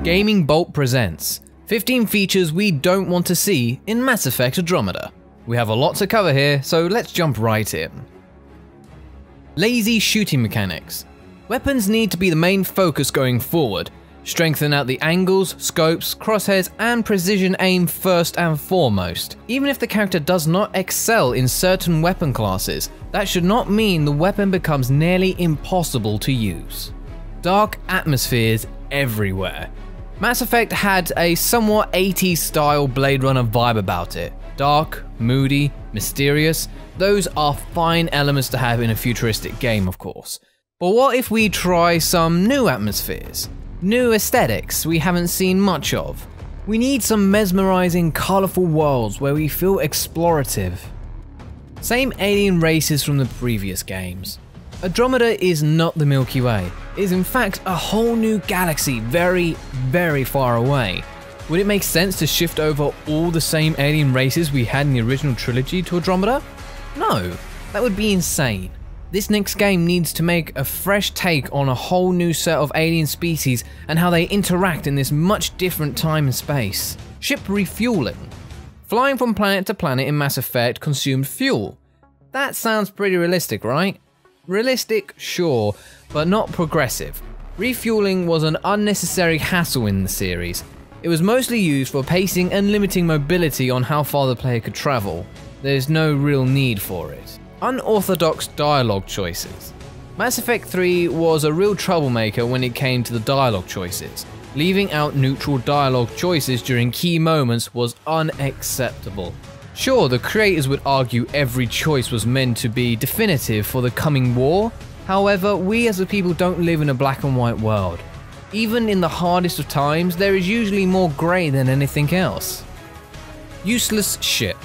Gaming Bolt presents 15 features we don't want to see in Mass Effect Andromeda. We have a lot to cover here, so let's jump right in. Lazy shooting mechanics. Weapons need to be the main focus going forward. Strengthen out the angles, scopes, crosshairs, and precision aim first and foremost. Even if the character does not excel in certain weapon classes, that should not mean the weapon becomes nearly impossible to use. Dark atmospheres everywhere. Mass Effect had a somewhat 80s style Blade Runner vibe about it. Dark, moody, mysterious, those are fine elements to have in a futuristic game, of course. But what if we try some new atmospheres? New aesthetics we haven't seen much of. We need some mesmerizing, colourful worlds where we feel explorative. Same alien races from the previous games. Andromeda is not the Milky Way. It is in fact a whole new galaxy very, very far away. Would it make sense to shift over all the same alien races we had in the original trilogy to Andromeda? No, that would be insane. This next game needs to make a fresh take on a whole new set of alien species and how they interact in this much different time and space. Ship refueling. Flying from planet to planet in Mass Effect consumed fuel. That sounds pretty realistic, right? Realistic, sure, but not progressive. Refueling was an unnecessary hassle in the series. It was mostly used for pacing and limiting mobility on how far the player could travel. There's no real need for it. Unorthodox dialogue choices. Mass Effect 3 was a real troublemaker when it came to the dialogue choices. Leaving out neutral dialogue choices during key moments was unacceptable. Sure, the creators would argue every choice was meant to be definitive for the coming war. However, we as a people don't live in a black and white world. Even in the hardest of times, there is usually more grey than anything else. Useless shit.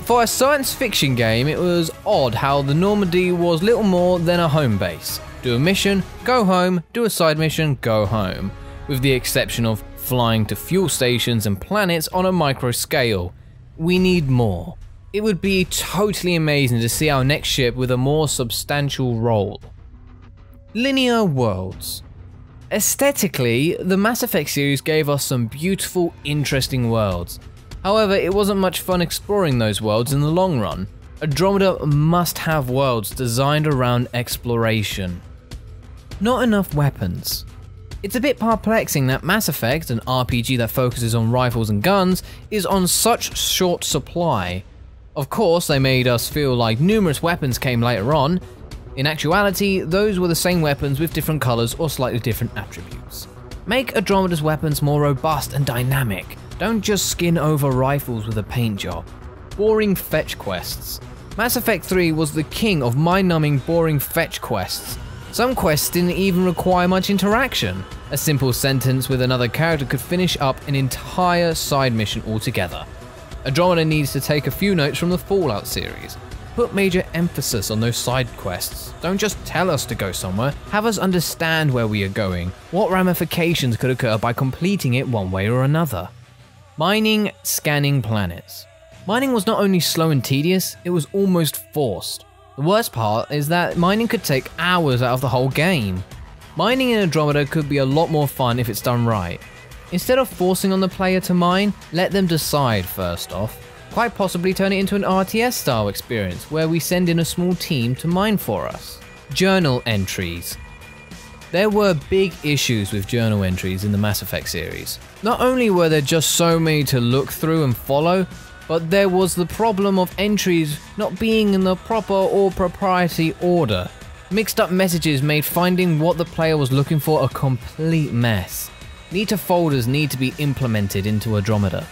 For a science fiction game, it was odd how the Normandy was little more than a home base. Do a mission, go home, do a side mission, go home. With the exception of flying to fuel stations and planets on a micro scale. We need more. It would be totally amazing to see our next ship with a more substantial role. Linear worlds. Aesthetically, the Mass Effect series gave us some beautiful, interesting worlds. However, it wasn't much fun exploring those worlds in the long run. Andromeda must have worlds designed around exploration. Not enough weapons. It's a bit perplexing that Mass Effect, an RPG that focuses on rifles and guns, is on such short supply. Of course, they made us feel like numerous weapons came later on. In actuality, those were the same weapons with different colours or slightly different attributes. Make Andromeda's weapons more robust and dynamic. Don't just skin over rifles with a paint job. Boring fetch quests. Mass Effect 3 was the king of mind-numbing boring fetch quests. Some quests didn't even require much interaction. A simple sentence with another character could finish up an entire side mission altogether. Andromeda needs to take a few notes from the Fallout series. Put major emphasis on those side quests. Don't just tell us to go somewhere, have us understand where we are going, what ramifications could occur by completing it one way or another. Mining, scanning planets. Mining was not only slow and tedious, it was almost forced. The worst part is that mining could take hours out of the whole game. Mining in Andromeda could be a lot more fun if it's done right. Instead of forcing on the player to mine, let them decide first off. Quite possibly turn it into an RTS style experience where we send in a small team to mine for us. Journal entries. There were big issues with journal entries in the Mass Effect series. Not only were there just so many to look through and follow, but there was the problem of entries not being in the proper or proprietary order. Mixed up messages made finding what the player was looking for a complete mess. Neater folders need to be implemented into Andromeda.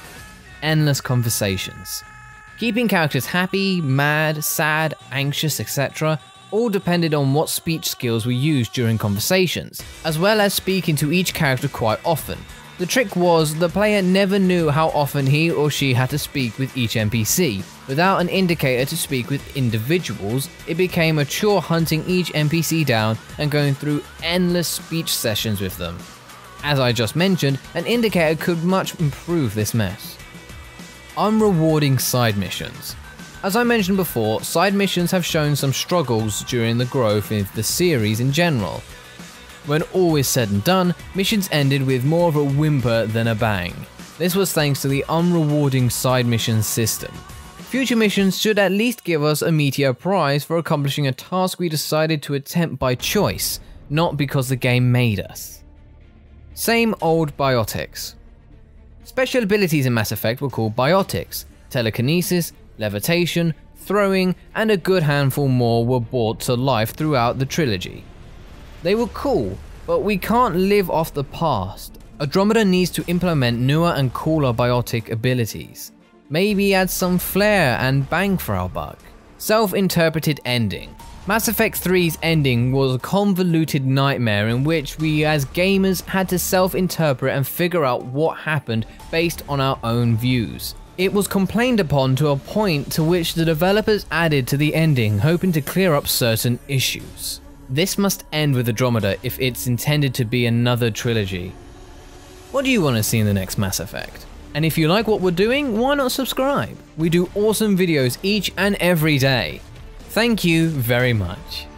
Endless conversations. Keeping characters happy, mad, sad, anxious, etc. all depended on what speech skills we used during conversations, as well as speaking to each character quite often. The trick was the player never knew how often he or she had to speak with each NPC. Without an indicator to speak with individuals, it became a chore hunting each NPC down and going through endless speech sessions with them. As I just mentioned, an indicator could much improve this mess. Unrewarding side missions. As I mentioned before, side missions have shown some struggles during the growth of the series in general. When all is said and done, missions ended with more of a whimper than a bang. This was thanks to the unrewarding side mission system. Future missions should at least give us a meteor prize for accomplishing a task we decided to attempt by choice, not because the game made us. Same Old Biotics. Special abilities in Mass Effect were called Biotics. Telekinesis, levitation, throwing, and a good handful more were brought to life throughout the trilogy. They were cool, but we can't live off the past. Andromeda needs to implement newer and cooler biotic abilities. Maybe add some flair and bang for our buck. Self-interpreted ending. Mass Effect 3's ending was a convoluted nightmare in which we as gamers had to self-interpret and figure out what happened based on our own views. It was complained upon to a point to which the developers added to the ending, hoping to clear up certain issues. This must end with Andromeda if it's intended to be another trilogy. What do you want to see in the next Mass Effect? And if you like what we're doing, why not subscribe? We do awesome videos each and every day. Thank you very much.